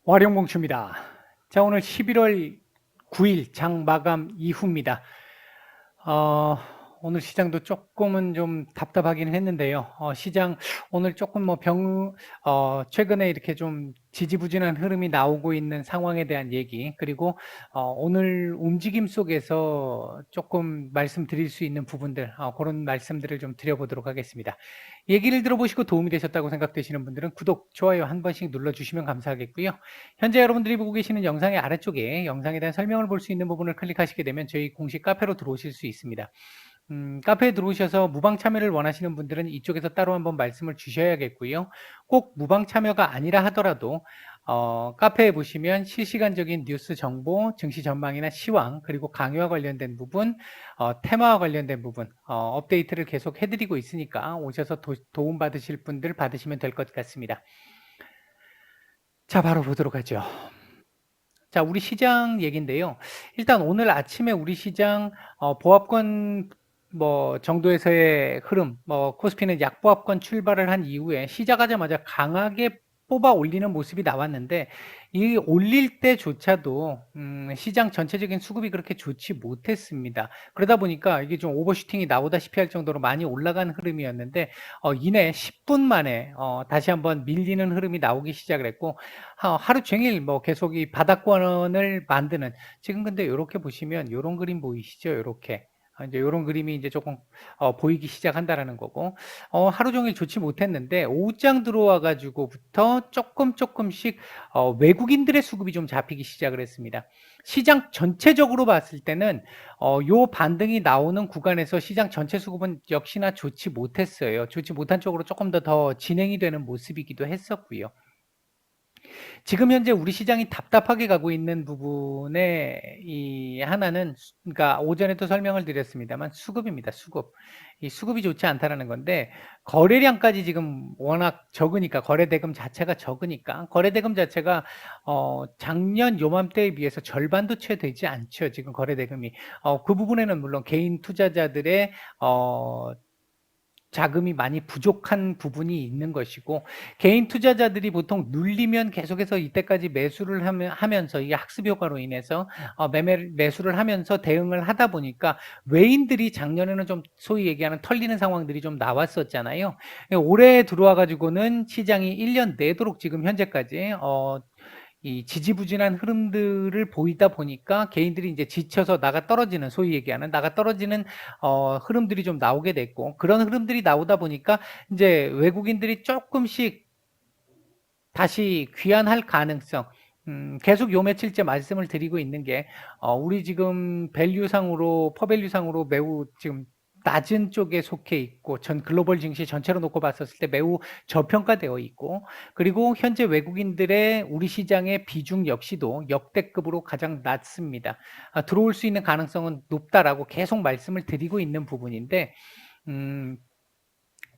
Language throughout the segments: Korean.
와룡봉추입니다. 자, 오늘 11월 9일 장 마감 이후입니다. 오늘 시장도 조금은 좀 답답하긴 했는데요. 시장 오늘 조금 최근에 이렇게 좀 지지부진한 흐름이 나오고 있는 상황에 대한 얘기, 그리고 오늘 움직임 속에서 조금 말씀드릴 수 있는 부분들, 그런 말씀들을 좀 드려보도록 하겠습니다. 얘기를 들어보시고 도움이 되셨다고 생각되시는 분들은 구독, 좋아요 한 번씩 눌러주시면 감사하겠고요. 현재 여러분들이 보고 계시는 영상의 아래쪽에 영상에 대한 설명을 볼 수 있는 부분을 클릭하시게 되면 저희 공식 카페로 들어오실 수 있습니다. 카페에 들어오셔서 무방 참여를 원하시는 분들은 이쪽에서 따로 한번 말씀을 주셔야겠고요. 꼭 무방 참여가 아니라 하더라도 카페에 보시면 실시간적인 뉴스 정보, 증시 전망이나 시황, 그리고 강의와 관련된 부분, 테마와 관련된 부분, 업데이트를 계속 해드리고 있으니까 오셔서 도움 받으실 분들 받으시면 될 것 같습니다. 자, 바로 보도록 하죠. 자, 우리 시장 얘기인데요. 일단 오늘 아침에 우리 시장 보합권 정도에서의 흐름, 코스피는 약보합권 출발을 한 이후에 시작하자마자 강하게 뽑아 올리는 모습이 나왔는데, 이 올릴 때조차도 시장 전체적인 수급이 그렇게 좋지 못했습니다. 그러다 보니까 이게 좀 오버슈팅이 나오다시피 할 정도로 많이 올라간 흐름이었는데, 이내 10분 만에 다시 한번 밀리는 흐름이 나오기 시작을 했고, 하루 종일 계속 이 바닥권을 만드는, 지금 근데 이렇게 보시면 이런 그림 보이시죠? 이렇게. 이제 이런 그림이 이제 조금 보이기 시작한다라는 거고, 하루 종일 좋지 못했는데 오후장 들어와 가지고부터 조금씩 외국인들의 수급이 좀 잡히기 시작을 했습니다. 시장 전체적으로 봤을 때는 요 반등이 나오는 구간에서 시장 전체 수급은 역시나 좋지 못했어요. 좋지 못한 쪽으로 조금 더 진행이 되는 모습이기도 했었고요. 지금 현재 우리 시장이 답답하게 가고 있는 부분의 이 하나는 그러니까 오전에도 설명을 드렸습니다만 수급입니다. 수급. 이 수급이 좋지 않다라는 건데, 거래량까지 지금 워낙 적으니까, 거래 대금 자체가 적으니까, 거래 대금 자체가 작년 요맘때에 비해서 절반도 채 되지 않죠. 지금 거래 대금이. 그 부분에는 물론 개인 투자자들의 자금이 많이 부족한 부분이 있는 것이고, 개인 투자자들이 보통 눌리면 계속해서 이때까지 매수를 하면서 이 학습 효과로 인해서 매수를 하면서 대응을 하다 보니까 외인들이 작년에는 좀 소위 얘기하는 털리는 상황들이 좀 나왔었잖아요. 올해 들어와 가지고는 시장이 1년 내도록 지금 현재까지 이 지지부진한 흐름들을 보이다 보니까 개인들이 이제 지쳐서 나가 떨어지는, 소위 얘기하는 나가 떨어지는 흐름들이 좀 나오게 됐고, 그런 흐름들이 나오다 보니까 이제 외국인들이 조금씩 다시 귀환할 가능성, 계속 요 며칠째 말씀을 드리고 있는 게, 우리 지금 밸류상으로, 퍼밸류상으로 매우 지금 낮은 쪽에 속해 있고, 전 글로벌 증시 전체로 놓고 봤었을 때 매우 저평가되어 있고, 그리고 현재 외국인들의 우리 시장의 비중 역시도 역대급으로 가장 낮습니다. 들어올 수 있는 가능성은 높다라고 계속 말씀을 드리고 있는 부분인데,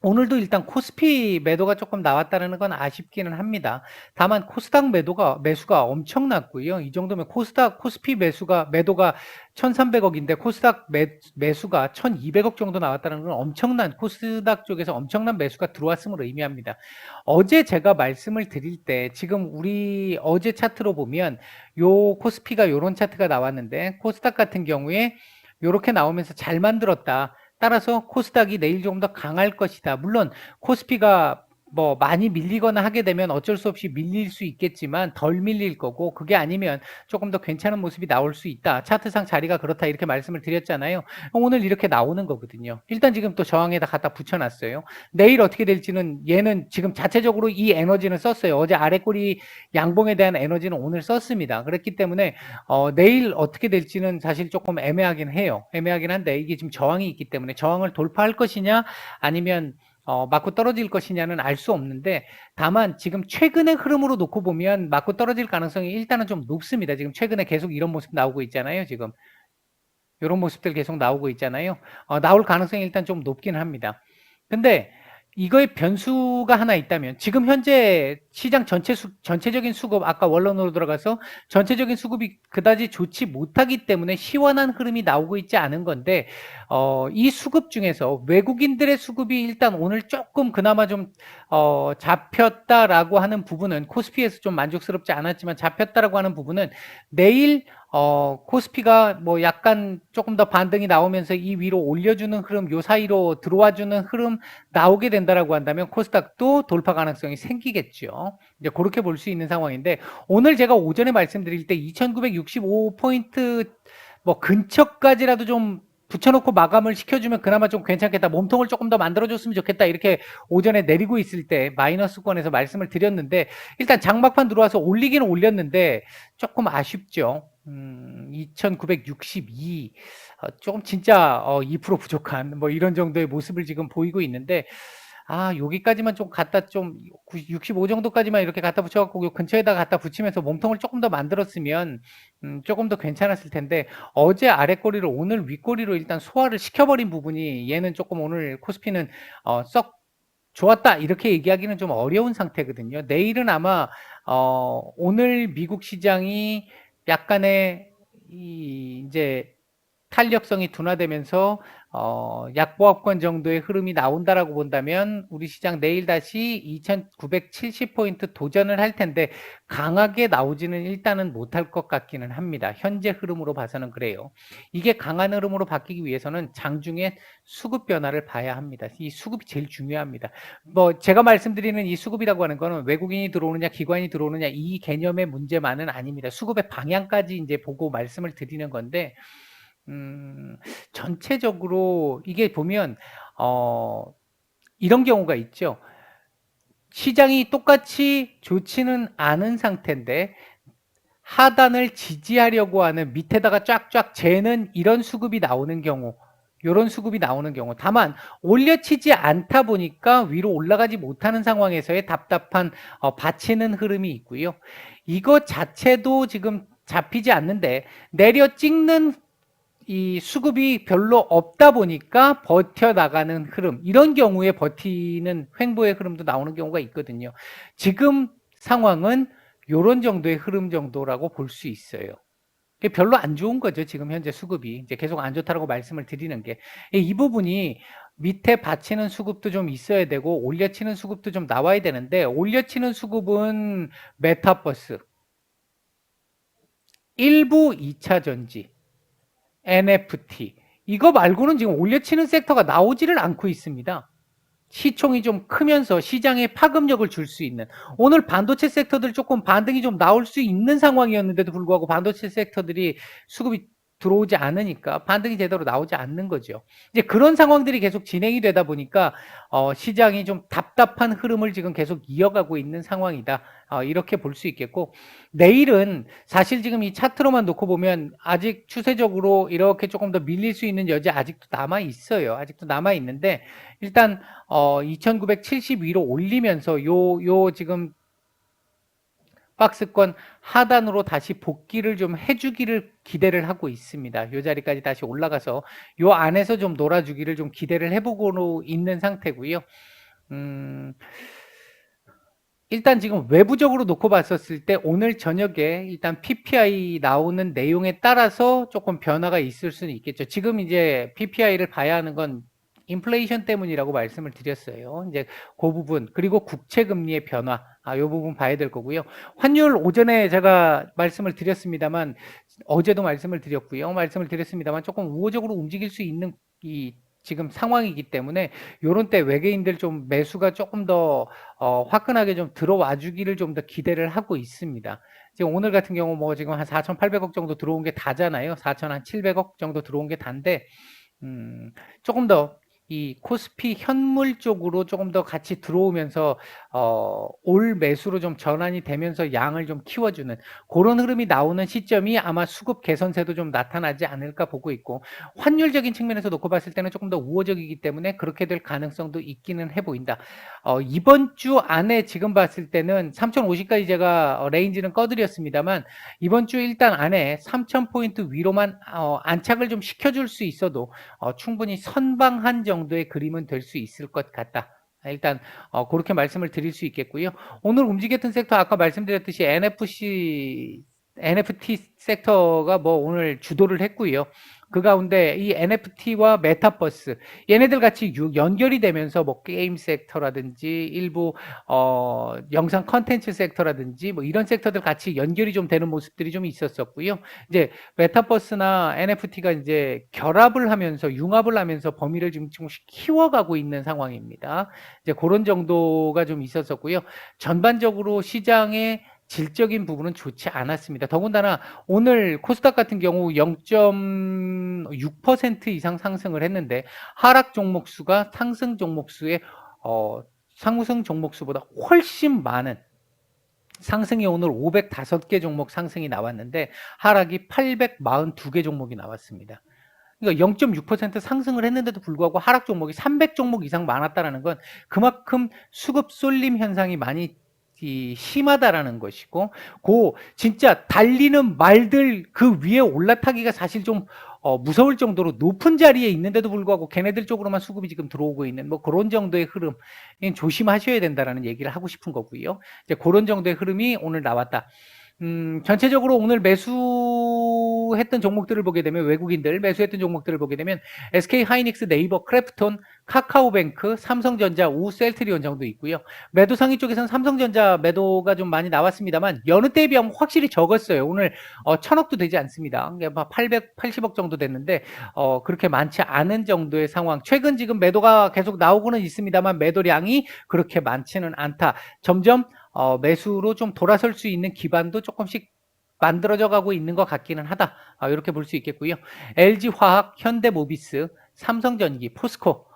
오늘도 일단 코스피 매도가 조금 나왔다는 건 아쉽기는 합니다. 다만 코스닥 매수가 엄청났고요. 이 정도면 코스피 매도가 1,300억인데 코스닥 매수가 1,200억 정도 나왔다는 건 코스닥 쪽에서 엄청난 매수가 들어왔음을 의미합니다. 어제 제가 말씀을 드릴 때 지금 우리 어제 차트로 보면 요 코스피가 요런 차트가 나왔는데, 코스닥 같은 경우에 요렇게 나오면서 잘 만들었다. 따라서 코스닥이 내일 좀 더 강할 것이다. 물론 코스피가 많이 밀리거나 하게 되면 어쩔 수 없이 밀릴 수 있겠지만 덜 밀릴 거고, 그게 아니면 조금 더 괜찮은 모습이 나올 수 있다. 차트상 자리가 그렇다, 이렇게 말씀을 드렸잖아요. 오늘 이렇게 나오는 거거든요. 일단 지금 또 저항에다 갖다 붙여놨어요. 내일 어떻게 될지는, 얘는 지금 자체적으로 이 에너지는 썼어요. 어제 아래꼬리 양봉에 대한 에너지는 오늘 썼습니다. 그렇기 때문에 내일 어떻게 될지는 사실 조금 애매하긴 해요. 애매하긴 한데, 이게 지금 저항이 있기 때문에 저항을 돌파할 것이냐 아니면 맞고 떨어질 것이냐는 알 수 없는데, 다만 지금 최근의 흐름으로 놓고 보면 맞고 떨어질 가능성이 일단은 좀 높습니다. 지금 최근에 계속 이런 모습 나오고 있잖아요. 지금 이런 모습들 계속 나오고 있잖아요. 나올 가능성이 일단 좀 높긴 합니다. 근데 이거의 변수가 하나 있다면 지금 현재 시장 전체적인 수급 아까 원론으로 들어가서 전체적인 수급이 그다지 좋지 못하기 때문에 시원한 흐름이 나오고 있지 않은 건데 이 수급 중에서 외국인들의 수급이 일단 오늘 조금 그나마 좀 잡혔다라고 하는 부분은 코스피에서 좀 만족스럽지 않았지만 잡혔다라고 하는 부분은 내일 코스피가 뭐 약간 조금 더 반등이 나오면서 이 위로 올려주는 흐름, 요 사이로 들어와주는 흐름 나오게 된다라고 한다면 코스닥도 돌파 가능성이 생기겠죠. 이제 그렇게 볼 수 있는 상황인데 오늘 제가 오전에 말씀드릴 때 2,965포인트 뭐 근처까지라도 좀 붙여놓고 마감을 시켜주면 그나마 좀 괜찮겠다. 몸통을 조금 더 만들어줬으면 좋겠다. 이렇게 오전에 내리고 있을 때 마이너스권에서 말씀을 드렸는데 일단 장막판 들어와서 올리기는 올렸는데 조금 아쉽죠. 2,962 조금 진짜 2% 부족한 뭐 이런 정도의 모습을 지금 보이고 있는데 여기까지만 좀 갖다 좀 65 정도까지만 이렇게 갖다 붙여갖고 요 근처에다가 갖다 붙이면서 몸통을 조금 더 만들었으면 조금 더 괜찮았을 텐데 어제 아랫꼬리를 오늘 윗꼬리로 일단 소화를 시켜버린 부분이 얘는 조금 오늘 코스피는 썩 좋았다 이렇게 얘기하기는 좀 어려운 상태거든요. 내일은 아마 오늘 미국 시장이 약간의 이제 탄력성이 둔화되면서 약보합권 정도의 흐름이 나온다라고 본다면 우리 시장 내일 다시 2,970포인트 도전을 할 텐데 강하게 나오지는 일단은 못할 것 같기는 합니다. 현재 흐름으로 봐서는 그래요. 이게 강한 흐름으로 바뀌기 위해서는 장중에 수급 변화를 봐야 합니다. 이 수급이 제일 중요합니다. 뭐 제가 말씀드리는 이 수급이라고 하는 거는 외국인이 들어오느냐 기관이 들어오느냐 이 개념의 문제만은 아닙니다. 수급의 방향까지 이제 보고 말씀을 드리는 건데 전체적으로 이게 보면 이런 경우가 있죠. 시장이 똑같이 좋지는 않은 상태인데 하단을 지지하려고 하는 밑에다가 쫙쫙 재는 이런 수급이 나오는 경우 이런 수급이 나오는 경우 다만 올려치지 않다 보니까 위로 올라가지 못하는 상황에서의 답답한 받치는 흐름이 있고요. 이거 자체도 지금 잡히지 않는데 내려 찍는 이 수급이 별로 없다 보니까 버텨나가는 흐름 이런 경우에 버티는 횡보의 흐름도 나오는 경우가 있거든요. 지금 상황은 이런 정도의 흐름 정도라고 볼 수 있어요. 별로 안 좋은 거죠. 지금 현재 수급이 이제 계속 안 좋다라고 말씀을 드리는 게 이 부분이 밑에 받치는 수급도 좀 있어야 되고 올려치는 수급도 좀 나와야 되는데 올려치는 수급은 메타버스 일부 2차 전지 NFT 이거 말고는 지금 올려치는 섹터가 나오지를 않고 있습니다. 시총이 좀 크면서 시장에 파급력을 줄 수 있는 오늘 반도체 섹터들 조금 반등이 좀 나올 수 있는 상황이었는데도 불구하고 반도체 섹터들이 수급이 들어오지 않으니까 반등이 제대로 나오지 않는 거죠. 이제 그런 상황들이 계속 진행이 되다 보니까 시장이 좀 답답한 흐름을 지금 계속 이어가고 있는 상황이다. 이렇게 볼 수 있겠고 내일은 사실 지금 이 차트로만 놓고 보면 아직 추세적으로 이렇게 조금 더 밀릴 수 있는 여지 아직도 남아 있어요. 아직도 남아 있는데 일단 2,970 위로 올리면서 요 지금 박스권 하단으로 다시 복귀를 좀 해주기를 기대를 하고 있습니다. 요 자리까지 다시 올라가서 요 안에서 좀 놀아주기를 좀 기대를 해보고 있는 상태고요. 일단 지금 외부적으로 놓고 봤었을 때 오늘 저녁에 일단 PPI 나오는 내용에 따라서 조금 변화가 있을 수는 있겠죠. 지금 이제 PPI를 봐야 하는 건 인플레이션 때문이라고 말씀을 드렸어요. 이제 그 부분 그리고 국채 금리의 변화 이 부분 봐야 될 거고요. 환율 오전에 제가 말씀을 드렸습니다만 어제도 말씀을 드렸습니다만 조금 우호적으로 움직일 수 있는 이 지금 상황이기 때문에 요런 때 외계인들 좀 매수가 조금 더 화끈하게 좀 들어와 주기를 좀 더 기대를 하고 있습니다. 지금 오늘 같은 경우 뭐 지금 한 4,800억 정도 들어온 게 다잖아요. 4,700억 정도 들어온 게 단데 조금 더 이 코스피 현물 쪽으로 조금 더 같이 들어오면서 올 매수로 좀 전환이 되면서 양을 좀 키워주는 그런 흐름이 나오는 시점이 아마 수급 개선세도 좀 나타나지 않을까 보고 있고 환율적인 측면에서 놓고 봤을 때는 조금 더 우호적이기 때문에 그렇게 될 가능성도 있기는 해 보인다. 이번 주 안에 지금 봤을 때는 3,050까지 제가 레인지는 꺼드렸습니다만 이번 주 일단 안에 3,000포인트 위로만 안착을 좀 시켜줄 수 있어도 충분히 선방한 정도의 그림은 될 수 있을 것 같다. 일단 그렇게 말씀을 드릴 수 있겠고요. 오늘 움직였던 섹터 아까 말씀드렸듯이 NFT 섹터가 뭐 오늘 주도를 했고요. 그 가운데 이 NFT와 메타버스 얘네들 같이 연결이 되면서 뭐 게임 섹터라든지 일부 영상 컨텐츠 섹터라든지 뭐 이런 섹터들 같이 연결이 좀 되는 모습들이 좀 있었었고요. 이제 메타버스나 NFT가 이제 결합을 하면서 융합을 하면서 범위를 지금 조금씩 키워가고 있는 상황입니다. 이제 그런 정도가 좀 있었었고요. 전반적으로 시장의 질적인 부분은 좋지 않았습니다. 더군다나 오늘 코스닥 같은 경우 0.6% 이상 상승을 했는데 하락 종목 수가 상승 종목 수의 상승 종목 수보다 훨씬 많은 상승이 오늘 505개 종목 상승이 나왔는데 하락이 842개 종목이 나왔습니다. 그러니까 0.6% 상승을 했는데도 불구하고 하락 종목이 300 종목 이상 많았다라는 건 그만큼 수급 쏠림 현상이 많이 심하다라는 것이고, 진짜 달리는 말들 그 위에 올라타기가 사실 좀 무서울 정도로 높은 자리에 있는데도 불구하고 걔네들 쪽으로만 수급이 지금 들어오고 있는 뭐 그런 정도의 흐름 조심하셔야 된다라는 얘기를 하고 싶은 거고요. 이제 그런 정도의 흐름이 오늘 나왔다. 전체적으로 오늘 매수했던 종목들을 보게 되면 외국인들 매수했던 종목들을 보게 되면 SK 하이닉스, 네이버, 크래프톤, 카카오뱅크, 삼성전자, 우셀트리온 정도 있고요. 매도 상위 쪽에서는 삼성전자 매도가 좀 많이 나왔습니다만 여느 때에 비하면 확실히 적었어요. 오늘 1000억도 되지 않습니다. 880억 정도 됐는데 그렇게 많지 않은 정도의 상황. 최근 지금 매도가 계속 나오고는 있습니다만 매도량이 그렇게 많지는 않다. 점점 매수로 좀 돌아설 수 있는 기반도 조금씩 만들어져 가고 있는 것 같기는 하다. 이렇게 볼 수 있겠고요. LG화학, 현대모비스, 삼성전기, 포스코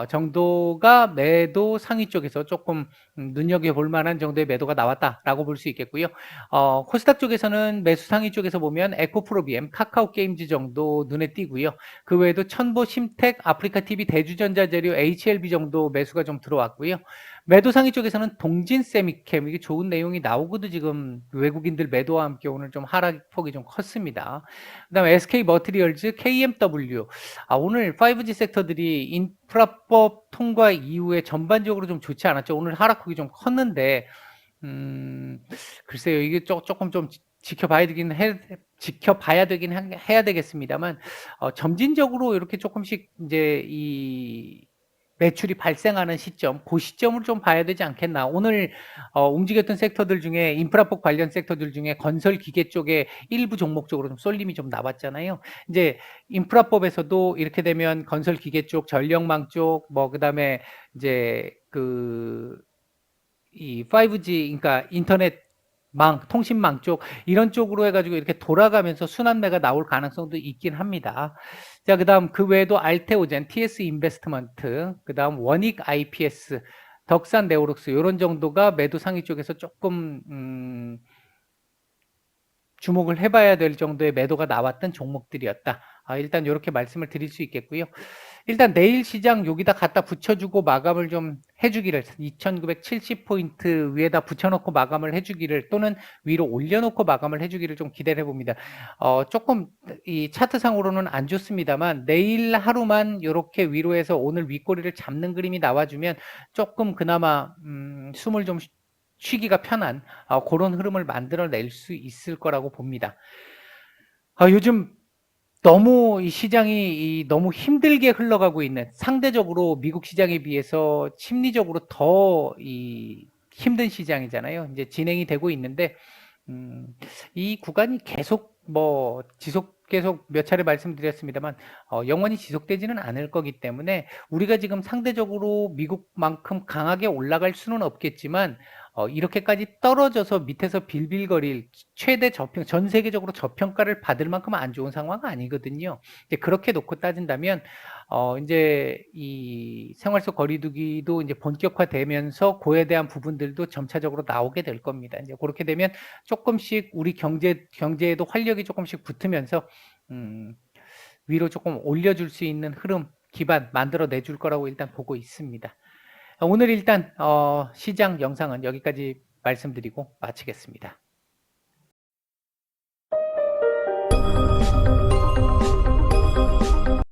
정도가 매도 상위 쪽에서 조금 눈여겨볼 만한 정도의 매도가 나왔다라고 볼 수 있겠고요. 코스닥 쪽에서는 매수 상위 쪽에서 보면 에코프로비엠, 카카오게임즈 정도 눈에 띄고요. 그 외에도 천보, 심텍, 아프리카TV, 대주전자재료, HLB 정도 매수가 좀 들어왔고요. 매도 상위 쪽에서는 동진세미캠, 이게 좋은 내용이 나오고도 지금 외국인들 매도와 함께 오늘 좀 하락폭이 좀 컸습니다. 그 다음에 SK머티리얼즈, KMW, 오늘 5G 섹터들이 인프라법 통과 이후에 전반적으로 좀 좋지 않았죠. 오늘 하락폭이 좀 컸는데, 글쎄요, 이게 조금 좀 지켜봐야 되긴 해야 되겠습니다만, 점진적으로 이렇게 조금씩 이제 이 매출이 발생하는 시점, 그 시점을 좀 봐야 되지 않겠나. 오늘 움직였던 섹터들 중에 인프라법 관련 섹터들 중에 건설 기계 쪽에 일부 종목 쪽으로 좀 쏠림이 좀 나왔잖아요. 이제 인프라법에서도 이렇게 되면 건설 기계 쪽, 전력망 쪽, 뭐 그다음에 이제 이 5G, 그러니까 인터넷망, 통신망 쪽 이런 쪽으로 해가지고 이렇게 돌아가면서 순환매가 나올 가능성도 있긴 합니다. 자, 그다음 그 외에도 알테오젠, TS 인베스트먼트, 그다음 원익 IPS, 덕산 네오록스 이런 정도가 매도 상위 쪽에서 조금 주목을 해봐야 될 정도의 매도가 나왔던 종목들이었다. 일단 이렇게 말씀을 드릴 수 있겠고요. 일단 내일 시장 여기다 갖다 붙여주고 마감을 좀 해주기를 2970포인트 위에다 붙여놓고 마감을 해주기를 또는 위로 올려놓고 마감을 해주기를 좀 기대를 해봅니다. 조금 이 차트상으로는 안 좋습니다만 내일 하루만 이렇게 위로해서 오늘 윗꼬리를 잡는 그림이 나와주면 조금 그나마 숨을 좀 쉬기가 편한 그런 흐름을 만들어낼 수 있을 거라고 봅니다. 요즘 너무 이 시장이 너무 힘들게 흘러가고 있는 상대적으로 미국 시장에 비해서 심리적으로 더 힘든 시장이잖아요. 이제 진행이 되고 있는데 이 구간이 계속 계속 몇 차례 말씀드렸습니다만 영원히 지속되지는 않을 거기 때문에 우리가 지금 상대적으로 미국만큼 강하게 올라갈 수는 없겠지만 이렇게까지 떨어져서 밑에서 빌빌거릴 최대 전 세계적으로 저평가를 받을 만큼 안 좋은 상황은 아니거든요. 이제 그렇게 놓고 따진다면 이제 이 생활 속 거리두기도 이제 본격화되면서 그에 대한 부분들도 점차적으로 나오게 될 겁니다. 이제 그렇게 되면 조금씩 우리 경제에도 활력이 조금씩 붙으면서 위로 조금 올려줄 수 있는 흐름 기반 만들어 내줄 거라고 일단 보고 있습니다. 오늘 일단 시장 영상은 여기까지 말씀드리고 마치겠습니다.